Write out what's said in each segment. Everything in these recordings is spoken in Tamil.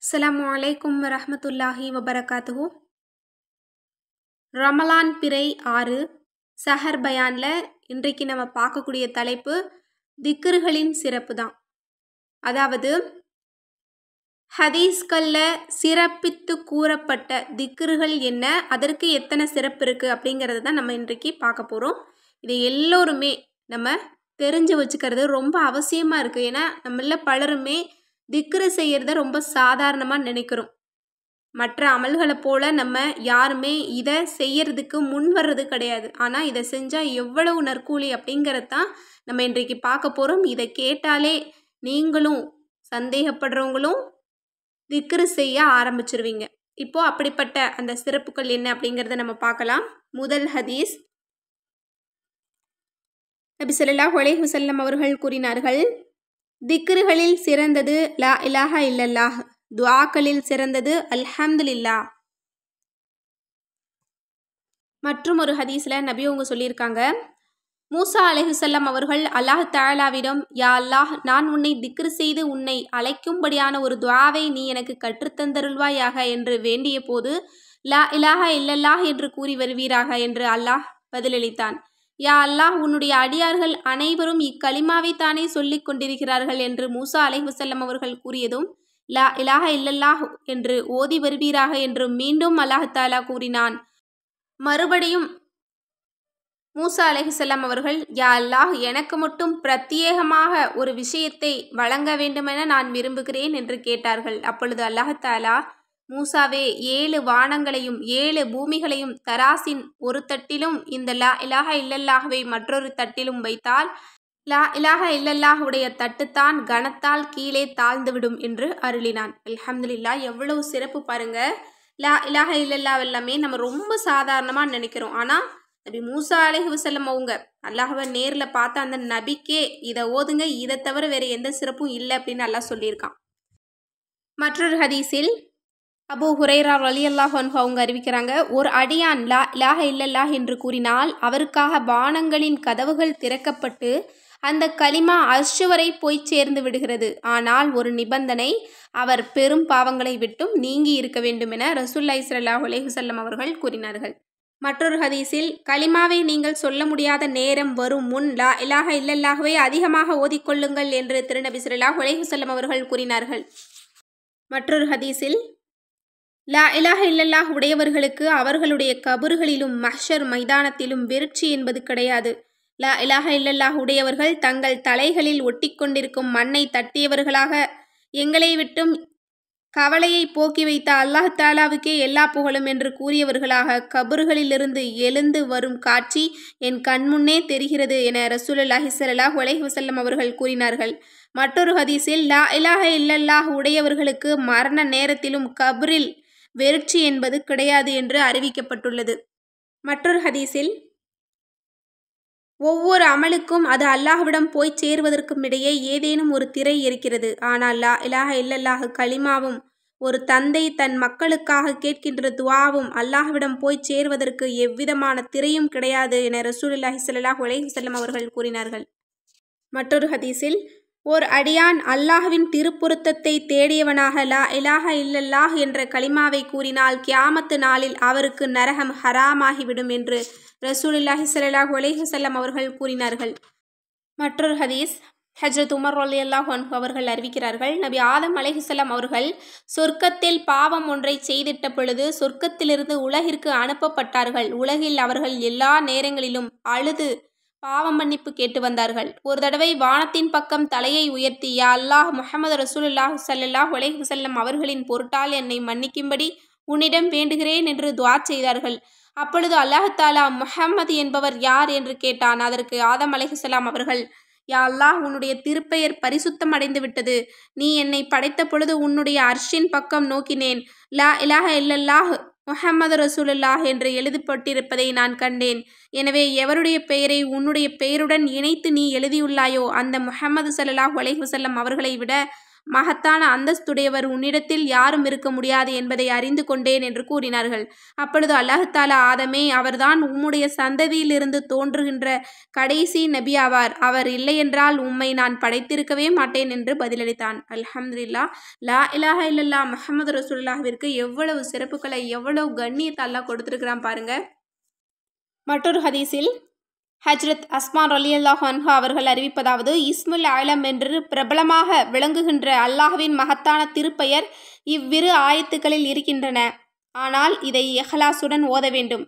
அஸ்ஸலாமு அலைக்கும் வரஹ்மத்துல்லாஹி வபரகாத்துஹு. ரமலான் பிறை 6 சஹர் பயானில் இன்றைக்கு நம்ம பார்க்கக்கூடிய தலைப்பு திக்ருகளின் சிறப்பு தான். அதாவது ஹதீஸ்களில் சிறப்பித்து கூறப்பட்ட திக்ருகள் என்ன, அதற்கு எத்தனை சிறப்பு இருக்குது அப்படிங்கிறது தான் நம்ம இன்றைக்கு பார்க்க போகிறோம். இதை எல்லோருமே நம்ம தெரிஞ்சு வச்சுக்கிறது ரொம்ப அவசியமாக இருக்குது. ஏன்னா நம்மள பலருமே திக்ரு செய்கிறத ரொம்ப சாதாரணமாக நினைக்கிறோம். மற்ற அமல்களை போல் நம்ம யாருமே இதை செய்யறதுக்கு முன் வர்றது கிடையாது. ஆனால் இதை செஞ்சால் எவ்வளவு நற்கூலி அப்படிங்கிறது தான் நம்ம இன்றைக்கு பார்க்க போகிறோம். இதை கேட்டாலே நீங்களும் சந்தேகப்படுறவங்களும் திக்ரு செய்ய ஆரம்பிச்சிருவீங்க. இப்போது அப்படிப்பட்ட அந்த சிறப்புகள் என்ன அப்படிங்கிறத நம்ம பார்க்கலாம். முதல் ஹதீஸ், நபி ஸல்லல்லாஹு அலைஹி வஸல்லம் அவர்கள் கூறினார்கள், திக்ருகளில் சிறந்தது லா இலாஹ இல்லல்லாஹ், துஆக்களில் சிறந்தது அல்ஹம்துலில்லாஹ். மற்றும் ஒரு ஹதீஸில் நபி அவங்க சொல்லியிருக்காங்க, மூசா அலைஹிஸ்ஸலாம் அவர்கள் அல்லாஹ் தஆலாவிடம், யா அல்லாஹ், நான் உன்னை திக்ரு செய்து உன்னை அழைக்கும்படியான ஒரு துஆவை நீ எனக்கு கற்றுத்தந்தருள்வாயாக என்று வேண்டிய போது, லா இலாஹ இல்லல்லாஹ் என்று கூறி வருவீராக என்று அல்லாஹ் பதிலளித்தான். யா அல்லாஹ், உன்னுடைய அடியார்கள் அனைவரும் இக்கலிமாவை தானே சொல்லிக் கொண்டிருக்கிறார்கள் என்று மூசா அலைஹிஸ்ஸலாம் அவர்கள் கூறியதும், லா இலாஹ இல்லல்லாஹ் என்று ஓதி வருவீராக என்று மீண்டும் அல்லாஹ் தஆலா கூறினான். மறுபடியும் மூசா அலைஹிஸ்ஸலாம் அவர்கள், யா அல்லாஹ், எனக்கு மட்டும் பிரத்யேகமாக ஒரு விஷயத்தை வழங்க வேண்டுமென நான் விரும்புகிறேன் என்று கேட்டார்கள். அப்பொழுது அல்லாஹ் தஆலா, மூசாவே, 7 வானங்களையும் 7 பூமிகளையும் தராசின் ஒரு தட்டிலும் இந்த லா இலாஹ இல்லல்லாஹ்வை மற்றொரு தட்டிலும் வைத்தால் லா இலாஹ இல்லல்லாஹ் உடைய தட்டுத்தான் கனத்தால் கீழே தாழ்ந்துவிடும் என்று அருளினான். அல்ஹம்துலில்லாஹ். எவ்வளவு சிறப்பு பாருங்க. லா இலாஹ இல்லல்லாஹ் எல்லாமே நம்ம ரொம்ப சாதாரணமாக நினைக்கிறோம். ஆனால் நபி மூசா அலைஹி வஸல்லம் அவங்க அல்லாஹ்வை நேரில் பார்த்த அந்த நபிக்கே இதை ஓதுங்க, இதை தவிர வேறு எந்த சிறப்பும் இல்லை அப்படின்னு அல்லாஹ் சொல்லியிருக்கான். மற்றொரு ஹதீஸில் அபூ ஹுரைரா ரலியல்லாஹு அன்ஹு அவங்க அறிவிக்கிறாங்க, ஒரு அடியான் லா இலாஹ இல்லல்லாஹ் என்று கூறினால் அவருக்காக வானங்களின் கதவுகள் திறக்கப்பட்டு அந்த கலிமா அர்ஷ் வரை போய் சேர்ந்து விடுகிறது. ஆனால் ஒரு நிபந்தனை, அவர் பெரும் பாவங்களை விட்டும் நீங்கி இருக்க வேண்டும் என ரசூலுல்லாஹி ஸல்லல்லாஹு அலைஹி வஸல்லம் அவர்கள் கூறினார்கள். மற்றொரு ஹதீஸில், கலிமாவை நீங்கள் சொல்ல முடியாத நேரம் வரும் முன் லா இலாஹ இல்லல்லாஹ்வை அதிகமாக ஓதிக்கொள்ளுங்கள் என்று திருநபி ஸல்லல்லாஹு அலைஹி வஸல்லம் அவர்கள் கூறினார்கள். மற்றொரு ஹதீஸில், லா இலாஹ இல்லல்லாஹ் உடையவர்களுக்கு அவர்களுடைய கபறுகளிலும் மஹ்ஷர் மைதானத்திலும் வெறுட்சி என்பது கிடையாது. லா இலாஹ இல்லல்லாஹ் உடையவர்கள் தங்கள் தலைகளில் ஒட்டி கொண்டிருக்கும் மண்ணை தட்டியவர்களாக எங்களை விட்டும் கவலையை போக்கி வைத்த அல்லாஹ் தஆலாவுக்கே எல்லா புகழும் என்று கூறியவர்களாக கபறுகளிலிருந்து எழுந்து வரும் காட்சி என் கண்முன்னே தெரிகிறது என ரசூலுல்லாஹி ஸல்லல்லாஹு அலைஹி வஸல்லம் அவர்கள் கூறினார்கள். மற்றொரு ஹதீஸில், லா இலாஹ இல்லல்லாஹ் உடையவர்களுக்கு மரண நேரத்திலும் கபரில் வெறுட்சி என்பது கிடையாது என்று அறிவிக்கப்பட்டுள்ளது. மற்றொரு ஹதீஸில், ஒவ்வொரு அமலுக்கும் அது அல்லாஹ்விடம் போய் சேருவதற்கும் இடையே ஏதேனும் ஒரு திரை இருக்கிறது. ஆனால் லா இலாஹ இல்லல்லாஹ் கலிமாவும் ஒரு தந்தை தன் மக்களுக்காக கேட்கின்ற துஆவும் அல்லாஹ்விடம் போய் சேருவதற்கு எவ்விதமான திரையும் கிடையாது என ரசூலுல்லாஹி ஸல்லல்லாஹு அலைஹி வஸல்லம் அவர்கள் கூறினார்கள். மற்றொரு ஹதீஸில், ஓர் அடியான் அல்லாஹ்வின் திருப்பொருத்தத்தை தேடியவனாக லா இலாஹ இல்லல்லாஹ் என்ற கலிமாவை கூறினால் கியாமத்து நாளில் அவருக்கு நரகம் ஹராமாகிவிடும் என்று ரசூலுல்லாஹி ஸல்லல்லாஹு அலைஹி வஸல்லம் அவர்கள் கூறினார்கள். மற்றொரு ஹதீஸ், ஹஜ்ரத் உமர் ரலியல்லாஹு அன்ஹு அவர்கள் அறிவிக்கிறார்கள், நபி ஆதம் அலைஹிஸ்ஸலாம் அவர்கள் சொர்க்கத்தில் பாவம் ஒன்றை செய்திட்ட பொழுது சொர்க்கத்திலிருந்து உலகிற்கு அனுப்பப்பட்டார்கள். உலகில் அவர்கள் எல்லா நேரங்களிலும் அழுது பாவ மன்னிப்பு கேட்டு வந்தார்கள். ஒரு தடவை வானத்தின் பக்கம் தலையை உயர்த்தி, யா அல்லாஹ், முஹம்மது ரசூலுல்லாஹி ஸல்லல்லாஹு அலைஹி வஸல்லம் அவர்களின் பொருட்டால் என்னை மன்னிக்கும்படி உன்னிடம் வேண்டுகிறேன் என்று துஆ செய்தார்கள். அப்பொழுது அல்லாஹ் தஆலா, முஹம்மது என்பவர் யார் என்று கேட்டான். அதற்கு ஆதம் அலைஹிஸ்ஸலாம் அவர்கள், யா அல்லாஹ், உன்னுடைய திருப்பெயர் பரிசுத்தம் அடைந்து விட்டது. நீ என்னை படைத்த பொழுது உன்னுடைய அர்ஷின் பக்கம் நோக்கினேன். லா இலாஹ இல்லல்லாஹ் முஹம்மது ரசூலுல்லாஹ் என்று எழுதப்பட்டிருப்பதை நான் கண்டேன். எனவே எவருடைய பெயரை உன்னுடைய பெயருடன் இணைத்து நீ எழுதியுள்ளாயோ அந்த முஹம்மது ஸல்லல்லாஹு அலைஹி வஸல்லம் அவர்களை விட மகத்தான அந்தஸ்துடையவர் உன்னிடத்தில் யாரும் இருக்க முடியாது என்பதை அறிந்து கொண்டேன் என்று கூறினார்கள். அப்பொழுது அல்லாஹ் தஆலா ஆதமே, அவர்தான் உம்முடைய சந்ததியிலிருந்து தோன்றுகின்ற கடைசி நபி ஆவார். அவர் இல்லையென்றால் உம்மை நான் படைத்திருக்கவே மாட்டேன் என்று பதிலளித்தான். அல்ஹம்துலில்லாஹ். லா இலாஹ இல்லல்லாஹ் முஹம்மது ரசூலுல்லாஹ்விற்கு எவ்வளவு சிறப்புகளை, எவ்வளவு கண்ணியத்தை அல்லாஹ் கொடுத்திருக்கிறான் பாருங்க. மற்றொரு ஹதீஸில் ஹஜ்ரத் அஸ்மான் ரலியல்லாஹு அன்ஹா அவர்கள் அறிவிப்பதாவது, இஸ்முல் ஆலம் என்று பிரபலமாக விளங்குகின்ற அல்லாஹ்வின் மகத்தான திருப்பெயர் இவ்விரு ஆயத்துக்களில் இருக்கின்றன. ஆனால் இதை இஹ்லாசுடன் ஓத வேண்டும்.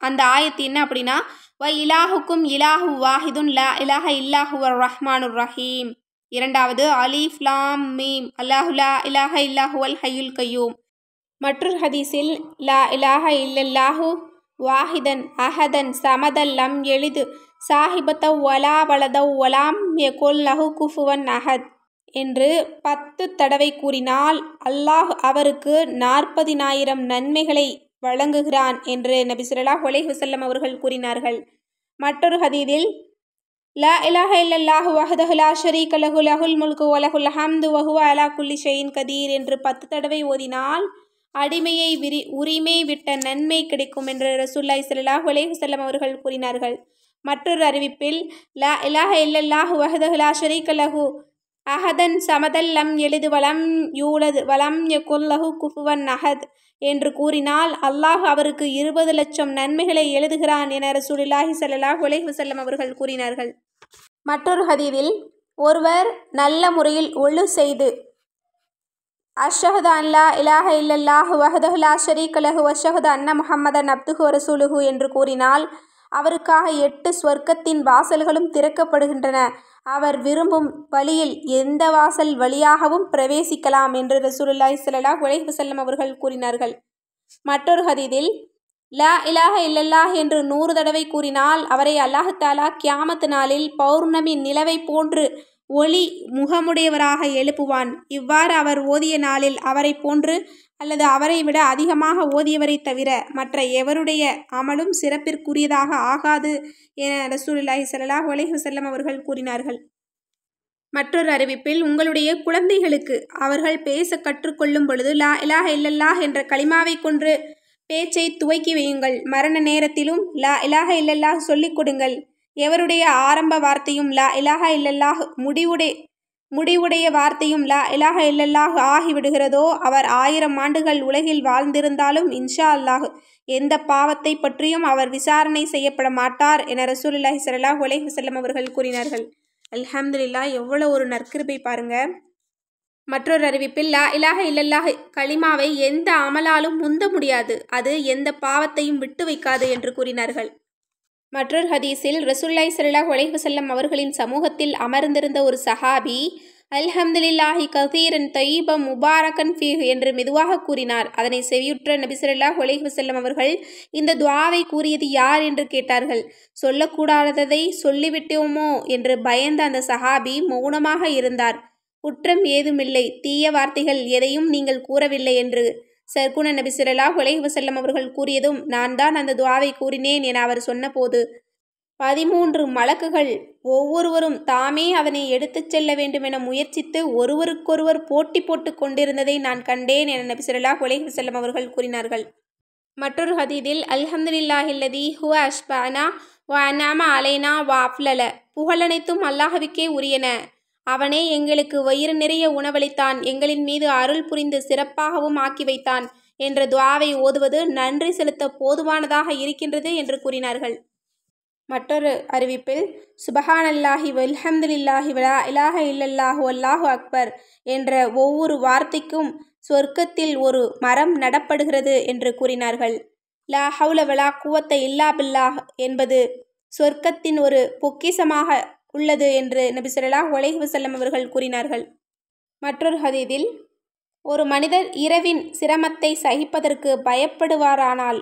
அந்த ஆயத்து என்ன அப்படின்னா, வ இலாஹுக்கும் இலாஹு வாஹிதுன் லா இலாஹ இல்லாஹு ரஹ்மானுர் ரஹீம். இரண்டாவது அலிஃப் லாம் மீம் அல்லாஹு லா இலாஹ இல்லாஹுவல் ஹய்யுல் கய்யூம். மற்றொரு ஹதீஸில் லா இலாஹ இல்லல்லாஹு வாஹிதன் அஹதன் சமதல் லம் எளிது சாஹிபத்தவ் வலா வலதவ் வலாம் யகுல் லஹு குஃபுவன் அஹத் என்று 10 தடவை கூறினால் அல்லாஹ் அவருக்கு 40,000 நன்மைகளை வழங்குகிறான் என்று நபி ஸல்லல்லாஹு அலைஹி வஸல்லம் அவர்கள் கூறினார்கள். மற்றொரு ஹதீஸில் லா இலாஹ இல்லல்லாஹு வஹ்தஹு லா ஷரீக லஹு லஹுல் முல்கு வ லஹுல் ஹம்து வ ஹுவ அலா குல்லி ஷைஇன் கதீர் என்று 10 தடவை ஓதினால் அடிமையை உரிமை விட்ட நன்மை கிடைக்கும் என்று ரசூலுல்லாஹி ஸல்லல்லாஹு அலைஹி வஸல்லம் அவர்கள் கூறினார்கள். மற்றொரு அறிவிப்பில் லா இலாஹ இல்லல்லாஹு வஹ்தஹு லா ஷரீக லஹு அஹதன் சமதல் லம் எளிது வலம் யூலது வலம் யகுல் லஹு குஃபுவன் அஹத் என்று கூறினால் அல்லாஹ் அவருக்கு 20 லட்சம் நன்மைகளை எழுதுகிறான் என ரசூலுல்லாஹி ஸல்லல்லாஹு அலைஹி வஸல்லம் அவர்கள் கூறினார்கள். மற்றொரு ஹதீஸில் ஒருவர் நல்ல முறையில் ஒழு செய்து அஷ்ஹது அன் லா இலாஹ இல்லல்லாஹு வஹ்தஹு லா ஷரீக லஹு வஷ்ஹது அன்ன முஹம்மதன் அப்துஹு வ ரசூலுஹு என்று கூறினால் அவருக்காக 8 சொர்க்கத்தின் வாசல்களும் திறக்கப்படுகின்றன. அவர் விரும்பும் வழியில் எந்த வாசல் வழியாகவும் பிரவேசிக்கலாம் என்று ரசூலுல்லாஹி ஸல்லல்லாஹு அலைஹி வஸல்லம் அவர்கள் கூறினார்கள். மற்றொரு ஹதீஸில் லா இலாஹ இல்லல்லாஹ் என்று 100 தடவை கூறினால் அவரை அல்லாஹ் தஆலா கியாமத் நாளில் பௌர்ணமி நிலவை போன்று ஒளி முகமுடையவராக எழுப்புவான். இவ்வாறு அவர் ஓதிய நாளில் அவரை போன்று அல்லது அவரை விட அதிகமாக ஓதியவரை தவிர மற்ற எவருடைய அமலும் சிறப்பிற்குரியதாக ஆகாது என ரசூலுல்லாஹி ஸல்லல்லாஹு அலைஹி வஸல்லம் அவர்கள் கூறினார்கள். மற்றொரு அறிவிப்பில் உங்களுடைய குழந்தைகளுக்கு அவர்கள் பேச கற்றுக்கொள்ளும் பொழுது லா இலாஹ இல்லல்லாஹ் என்ற கலிமாவை கொண்டு பேச்சை துவக்கி வையுங்கள். மரண நேரத்திலும் லா இலாஹ இல்லல்லாஹ் சொல்லிக் கொடுங்கள். எவருடைய ஆரம்ப வார்த்தையும் லா இலாஹ இல்லல்லாஹ் முடிவுடைய வார்த்தையும் லா இலாஹ இல்லல்லாஹ் ஆகிவிடுகிறதோ அவர் 1000 ஆண்டுகள் உலகில் வாழ்ந்திருந்தாலும் இன்ஷா அல்லாஹ் எந்த பாவத்தை பற்றியும் அவர் விசாரணை செய்யப்பட மாட்டார் என ரசூலுல்லாஹி ஸல்லல்லாஹு அலைஹி வஸல்லம் அவர்கள் கூறினார்கள். அல்ஹம்துலில்லாஹ். எவ்வளோ ஒரு நற்கிருபை பாருங்க. மற்றொரு அறிவிப்பில் லா இலாஹ இல்லல்லாஹ் கலிமாவை எந்த அமலாலும் முந்த முடியாது, அது எந்த பாவத்தையும் விட்டு வைக்காது என்று கூறினார்கள். மற்றொரு ஹதீஸில் ரசூலுல்லாஹி ஸல்லல்லாஹு அலைஹி வஸல்லம் அவர்களின் சமூகத்தில் அமர்ந்திருந்த ஒரு சஹாபி அல்ஹம்துலில்லாஹி கதீரன் தய்யிபன் முபாரக்கன் ஃபீஹ் என்று மெதுவாக கூறினார். அதனை செவியுற்ற நபி ஸல்லல்லாஹு அலைஹி வஸல்லம் அவர்கள் இந்த துஆவை கூறியது யார் என்று கேட்டார்கள். சொல்லக்கூடாததை சொல்லிவிட்டோமோ என்று பயந்த அந்த சஹாபி மௌனமாக இருந்தார். குற்றம் ஏதுமில்லை, தீய வார்த்தைகள் எதையும் நீங்கள் கூறவில்லை என்று சர்க்குண நபி ஸல்லல்லாஹு அலைஹி வஸல்லம் அவர்கள் கூறியதும் நான் தான் அந்த துஆவை கூறினேன் என அவர் சொன்னபோது 13 மலக்குகள் ஒவ்வொருவரும் தாமே அதனை எடுத்துச் செல்ல வேண்டும் என முயற்சித்து ஒருவருக்கொருவர் போட்டி போட்டு கொண்டிருந்ததை நான் கண்டேன் என நபி ஸல்லல்லாஹு அலைஹி வஸல்லம் அவர்கள் கூறினார்கள். மற்றொரு ஹதீஸில் அல்ஹம்துலில்லாஹில்லதி ஹுவ அஷ்பஅனா வ அன்அம அலைனா வ அஃலல. புகழனைத்தும் அல்லாஹ்வுக்கே உரியன. அவனே எங்களுக்கு வயிறு நிறைய உணவளித்தான், எங்களின் மீது அருள் புரிந்து சிறப்பாகவும் ஆக்கி வைத்தான் என்ற துஆவை ஓதுவது நன்றி செலுத்த போதுமானதாக இருக்கின்றது என்று கூறினார்கள். மற்றொரு அறிவிப்பில் சுபஹானல்லாஹி வல்ஹம்துலில்லாஹி வலா இலாஹ இல்லல்லாஹு வல்லாஹு அக்பர் என்ற ஒவ்வொரு வார்த்தைக்கும் சொர்க்கத்தில் ஒரு மரம் நடப்படுகிறது என்று கூறினார்கள். லா ஹவுல வலா குவத்த இல்லா பில்லாஹ் என்பது சொர்க்கத்தின் ஒரு பொக்கிஷமாக உள்ளது என்று நபி ஸல்லல்லாஹு அலைஹி வஸல்லம் அவர்கள் கூறினார்கள். மற்றொரு ஹதீஸில் ஒரு மனிதர் இரவின் சிரமத்தை சகிப்பதற்கு பயப்படுவாரானால்,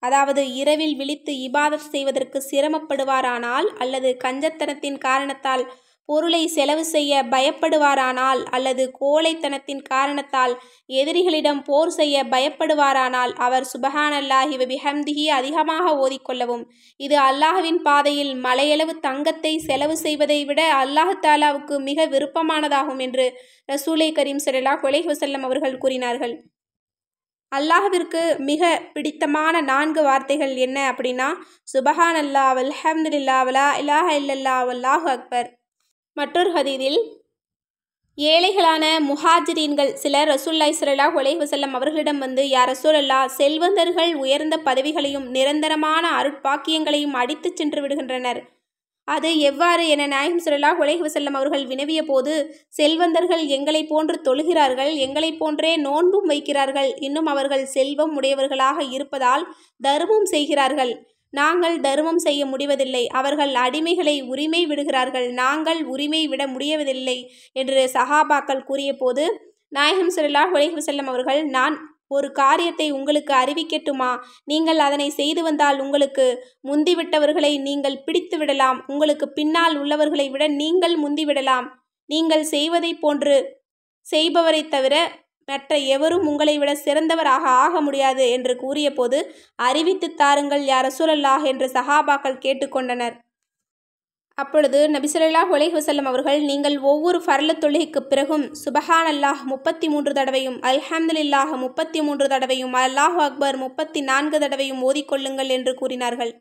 அதாவது இரவில் விழித்து இபாதத் செய்வதற்கு சிரமப்படுவாரானால் அல்லது கஞ்சத்தனத்தின் காரணத்தால் பொருளை செலவு செய்ய பயப்படுவாரானால் அல்லது கோழைத்தனத்தின் காரணத்தால் எதிரிகளிடம் போர் செய்ய பயப்படுவாரானால் அவர் சுபஹானல்லாஹி வ பிஹம்திஹி அதிகமாக ஓதிக்கொள்ளவும். இது அல்லாஹ்வின் பாதையில் மலையளவு தங்கத்தை செலவு செய்வதை விட அல்லாஹ் தாலாவுக்கு மிக விருப்பமானதாகும் என்று ரசூலை கரீம் ஸல்லல்லாஹு அலைஹி வஸல்லம் அவர்கள் கூறினார்கள். அல்லாஹ்விற்கு மிக பிடித்தமான 4 வார்த்தைகள் என்ன அப்படின்னா, சுபஹானல்லாஹ் வல்ஹம்துலில்லாஹ் வலா இலாஹ இல்லல்லாஹ் வல்லாஹு அக்பர். மற்றொரு ஹதீஸில் ஏழைகளான முஹாஜிரீன்கள் சிலர் ரசூலுல்லாஹி ஸல்லல்லாஹு அலைஹி வஸல்லம் அவர்களிடம் வந்து, யா ரசூலல்லாஹ், செல்வந்தர்கள் உயர்ந்த பதவிகளையும் நிரந்தரமான அருட்பாக்கியங்களையும் அடித்துச் சென்று விடுகின்றனர். அது எவ்வாறு என நாயகம் ஸல்லல்லாஹு அலைஹி வஸல்லம் அவர்கள் வினவிய போது, செல்வந்தர்கள் எங்களைப் போன்று தொழுகிறார்கள், எங்களைப் போன்றே நோன்பும் வைக்கிறார்கள், இன்னும் அவர்கள் செல்வம் உடையவர்களாக இருப்பதால் தர்மம் செய்கிறார்கள். நாங்கள் தர்மம் செய்ய முடிவதில்லை. அவர்கள் அடிமைகளை உரிமை விடுகிறார்கள், நாங்கள் உரிமை விட முடியவதில்லை என்று சஹாபாக்கள் கூறிய போது நாயகம் ஸல்லல்லாஹு அலைஹி வஸல்லம் அவர்கள், நான் ஒரு காரியத்தை உங்களுக்கு அறிவிக்கட்டுமா? நீங்கள் அதனை செய்து வந்தால் உங்களுக்கு முந்திவிட்டவர்களை நீங்கள் பிடித்து விடலாம், உங்களுக்கு பின்னால் உள்ளவர்களை விட நீங்கள் முந்திவிடலாம். நீங்கள் செய்வதை போன்று செய்பவரை தவிர மற்ற எவரும் உங்களை விட சிறந்தவராக ஆக முடியாது என்று கூறிய போது, அறிவித்து தாருங்கள் யா ரசூலல்லாஹ் என்று சஹாபாக்கள் கேட்டுக்கொண்டனர். அப்பொழுது நபி ஸல்லல்லாஹு அலைஹி வஸல்லம் அவர்கள், நீங்கள் ஒவ்வொரு ஃபர்லத் தொழுகைக்கு பிறகும் சுபஹானல்லாஹ் 33 தடவையும் அல்ஹம்துலில்லாஹ் 33 தடவையும் அல்லாஹு அக்பர் 34 தடவையும் ஓதிக்கொள்ளுங்கள் என்று கூறினார்கள்.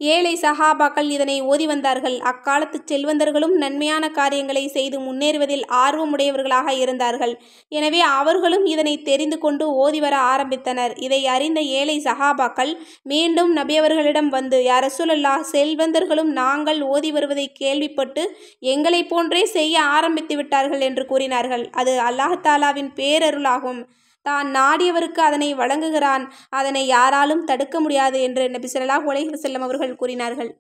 ஏழை சஹாபாக்கள் இதனை ஓதி வந்தார்கள். அக்காலத்து செல்வந்தர்களும் நன்மையான காரியங்களை செய்து முன்னேறுவதில் ஆர்வமுடையவர்களாக இருந்தார்கள். எனவே அவர்களும் இதனை தெரிந்து கொண்டு ஓதி வர ஆரம்பித்தனர். இதை அறிந்த ஏழை சஹாபாக்கள் மீண்டும் நபி அவர்களிடம் வந்து, யா ரசூலல்லாஹ், செல்வந்தர்களும் நாங்கள் ஓதி வருவதை கேள்விப்பட்டு எங்களைப் போன்றே செய்ய ஆரம்பித்து விட்டார்கள் என்று கூறினார்கள். அது அல்லாஹ் தாலாவின் பேரருளாகும். தான் நாடியவருக்கு அதனை வழங்குகிறான், அதனை யாராலும் தடுக்க முடியாது என்று நபி ஸல்லல்லாஹு அலைஹி வஸல்லம் அவர்கள் கூறினார்கள்.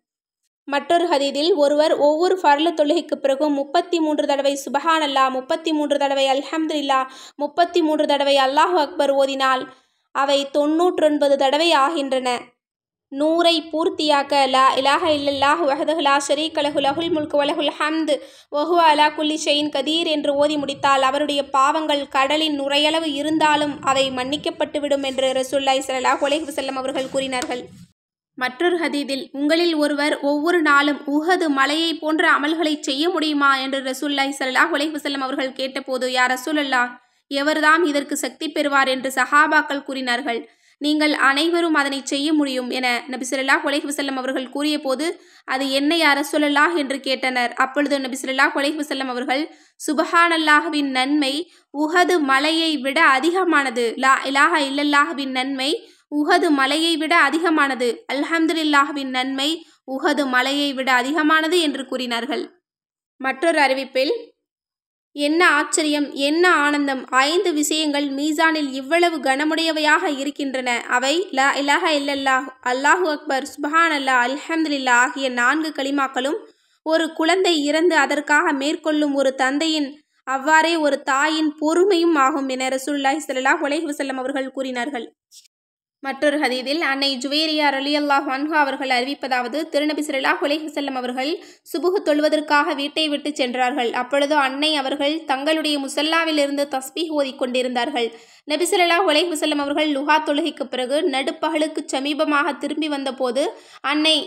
மற்றொரு ஹதீஸில், ஒருவர் ஒவ்வொரு ஃபர்லத் தொழுகைக்கு பிறகும் 33 தடவை சுபஹானல்லாஹ், 33 தடவை அல்ஹம்துலில்லாஹ், 33 தடவை அல்லாஹு அக்பர் ஓதினால் அவை 99 தடவை ஆகின்றன. 100ஐ பூர்த்தியாக்க லா இலாஹ இல்லல்லாஹ் வஹ்தஹு லா ஷரீக லஹு லஹுல் முல்கு வ லஹுல் ஹம்து வ ஹுவ அலா குல்லி ஷைஇன் கதீர் என்று ஓதி முடித்தால் அவருடைய பாவங்கள் கடலின் நுரையளவு இருந்தாலும் அவை மன்னிக்கப்பட்டுவிடும் என்று ரசூலுல்லாஹி ஸல்லல்லாஹு அலைஹி வஸல்லம் அவர்கள் கூறினார்கள். மற்றொரு ஹதீஸில், உங்களில் ஒருவர் ஒவ்வொரு நாளும் உஹது மலையை போன்ற அமல்களை செய்ய முடியுமா என்று ரசூலுல்லாஹி ஸல்லல்லாஹு அலைஹி வஸல்லம் அவர்கள் கேட்டபோது, யா ரசூலல்லாஹ், எவர்தாம் இதற்கு சக்தி பெறுவார் என்று சஹாபாக்கள் கூறினார்கள். நீங்கள் அனைவரும் அதனை செய்ய முடியும் என நபி ஸல்லல்லாஹு அலைஹி வஸல்லம் அவர்கள் கூறிய போது, அது என்ன யா ரசூலல்லாஹ் என்று கேட்டனர். அப்பொழுது நபி ஸல்லல்லாஹு அலைஹி வஸல்லம் அவர்கள், சுபஹானல்லாஹ்வின் நன்மை உஹது மலையை விட அதிகமானது, லா இலாஹ இல்லல்லாஹ்வின் நன்மை உஹது மலையை விட அதிகமானது, அல்ஹம்துலில்லாஹ்வின் நன்மை உஹது மலையை விட அதிகமானது என்று கூறினார்கள். மற்றொரு அறிவிப்பில், என்ன ஆச்சரியம், என்ன ஆனந்தம்! 5 விஷயங்கள் மீசானில் இவ்வளவு கனமுடையவையாக இருக்கின்றன. அவை லா இலாஹ இல்லல்லாஹ், அல்லாஹு அக்பர், சுபஹானல்லாஹ், அல்ஹம்துலில்லாஹ் ஆகிய 4 கலிமாக்களும் ஒரு குழந்தை இறந்து அதற்காக மேற்கொள்ளும் ஒரு தந்தையின் அவ்வாறே ஒரு தாயின் பொறுமையும் ஆகும் என ரசூலுல்லாஹி ஸல்லல்லாஹு அலைஹி வஸல்லம் அவர்கள் கூறினார்கள். மற்றொரு ஹதீஸில் அன்னை ஜுவேரியா ரலியல்லாஹு அன்ஹா அவர்கள் அறிவிப்பதாவது, திருநபி ஸல்லல்லாஹு அலைஹி வஸல்லம் அவர்கள் சுபுஹ் தொழுவதற்காக வீட்டை விட்டு சென்றார்கள். அப்பொழுது அன்னை அவர்கள் தங்களுடைய முசல்லாவிலிருந்து தஸ்பீஹ் ஓதிக்கொண்டிருந்தார்கள். நபி ஸல்லல்லாஹு அலைஹி வஸல்லம் அவர்கள் லுஹா தொழுகைக்கு பிறகு நடுப்பகலுக்கு சமீபமாக திரும்பி வந்தபோது அன்னை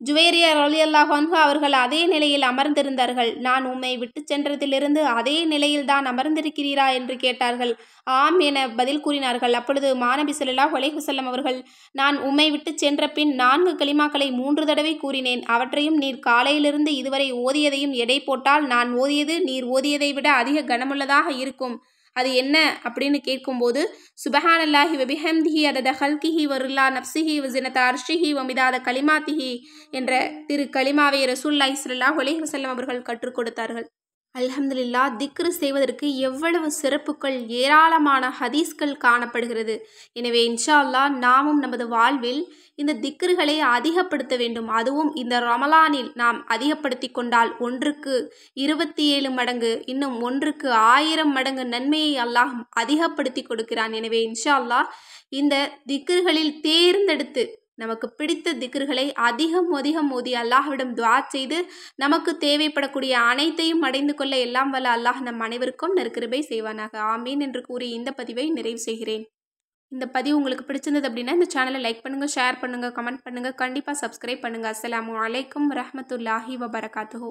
ஜுவேரியா ரலியல்லாஹு அன்ஹா அவர்கள் அதே நிலையில் அமர்ந்திருந்தார்கள். நான் உம்மை விட்டு சென்றதிலிருந்து அதே நிலையில்தான் அமர்ந்திருக்கிறீரா என்று கேட்டார்கள். ஆம் என பதில் கூறினார்கள். அப்பொழுது மாநபி ஸல்லல்லாஹு அலைஹி வஸல்லம் அவர்கள், நான் உம்மை விட்டு சென்ற பின் 4 கலிமாக்களை 3 தடவை கூறினேன். அவற்றையும் நீர் காலையிலிருந்து இதுவரை ஓதியதையும் எடை போட்டால் நான் ஓதியது நீர் ஓதியதை விட அதிக கனமுள்ளதாக இருக்கும். அது என்ன அப்படின்னு கேட்கும்போது, சுபஹானல்லாஹி வ பிஹம்திஹி அதத ஹல்கிஹி வ ரில்லா நஃப்ஸிஹி வ ஸினத அர்ஷிஹி வ மிதாத கலிமாத்திஹி என்ற திரு கலிமாவை ரசூலுல்லாஹி ஸல்லல்லாஹு அலைஹி வஸல்லம் அவர்கள் கற்றுக் கொடுத்தார்கள். அல்ஹம்துலில்லாஹ், திக்ரு செய்வதற்கு எவ்வளவு சிறப்புகள், ஏராளமான ஹதீஸ்கள் காணப்படுகிறது. எனவே இன்ஷா அல்லாஹ் நாமும் நமது வாழ்வில் இந்த திக்ருகளை அதிகப்படுத்த வேண்டும். அதுவும் இந்த ரமலானில் நாம் அதிகப்படுத்தி கொண்டால் ஒன்றுக்கு 27 மடங்கு, இன்னும் ஒன்றுக்கு 1000 மடங்கு நன்மையை அல்லாஹ் அதிகப்படுத்தி கொடுக்கிறான். எனவே இன்ஷா அல்லாஹ் இந்த திக்ருகளில் தேர்ந்தெடுத்து நமக்கு பிடித்த திக்ர்களை அதிகம் அதிகம் ஓதி அல்லாஹ்விடம் துஆ செய்து நமக்கு தேவைப்படக்கூடிய அனைத்தையும் அடைந்து கொள்ள எல்லாம் வல்ல அல்லாஹ் நம் அனைவருக்கும் நற்கிருபை செய்வானாக. ஆமீன் என்று கூறி இந்த பதிவை நிறைவு செய்கிறேன். இந்த பதிவு உங்களுக்கு பிடிச்சிருந்தது அப்படின்னா இந்த சேனலை லைக் பண்ணுங்கள், ஷேர் பண்ணுங்கள், கமெண்ட் பண்ணுங்கள், கண்டிப்பாக சப்ஸ்கிரைப் பண்ணுங்கள். அஸ்ஸலாமு அலைக்கும் வரஹ்மத்துல்லாஹி வபரகாத்துஹு.